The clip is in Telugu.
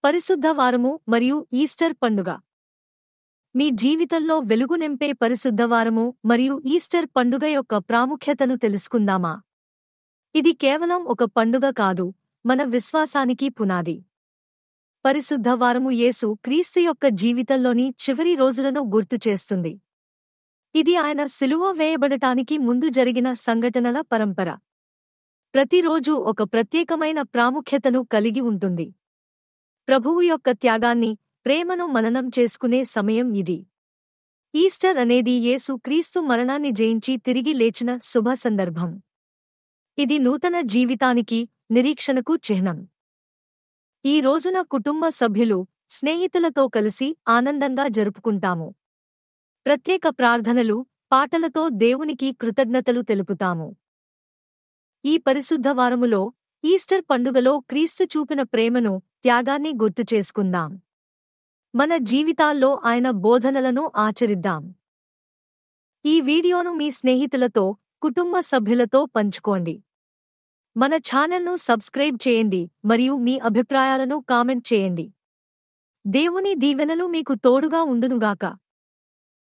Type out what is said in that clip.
పరిశుద్ధ వారము మరియు ఈస్టర్ పండుగ. మీ జీవితంలో వెలుగు నింపే పరిశుద్ధ వారము మరియు ఈస్టర్ పండుగ యొక్క ప్రాముఖ్యతను తెలుసుకుందామా? ఇది కేవలం ఒక పండుగ కాదు, మన విశ్వాసానికి పునాది. పరిశుద్ధ వారము యేసు క్రీస్తు యొక్క జీవితంలోని చివరి రోజులను గుర్తుచేస్తుంది. ఇది ఆయన సిలువ వేయబడటానికి ముందు జరిగిన సంఘటనల పరంపర. ప్రతిరోజూ ఒక ప్రత్యేకమైన ప్రాముఖ్యతను కలిగి ఉంటుంది. ప్రభువు యొక్క త్యాగాన్ని, ప్రేమను మననం చేసుకునే సమయం ఇది. ఈస్టర్ అనేది యేసు క్రీస్తు మరణాన్ని జయించి తిరిగి లేచిన శుభ సందర్భం. ఇది నూతన జీవితానికి, నిరీక్షణకు చిహ్నం. ఈ రోజున కుటుంబ సభ్యులు, స్నేహితులతో కలిసి ఆనందంగా జరుపుకుంటాము. ప్రత్యేక ప్రార్థనలు, పాటలతో దేవునికి కృతజ్ఞతలు తెలుపుతాము. ఈ పరిశుద్ధ వారములో, ఈస్టర్ పండుగలో క్రీస్తు చూపిన ప్రేమను, త్యాగాన్ని గుర్తుచేసుకుందాం. మన జీవితాల్లో ఆయన బోధనలను ఆచరిద్దాం. ఈ వీడియోను మీ స్నేహితులతో, కుటుంబ సభ్యులతో పంచుకోండి. మన ఛానల్ను సబ్స్క్రైబ్ చేయండి మరియు మీ అభిప్రాయాలను కామెంట్ చేయండి. దేవుని దీవెనలు మీకు తోడుగా ఉండునుగాక.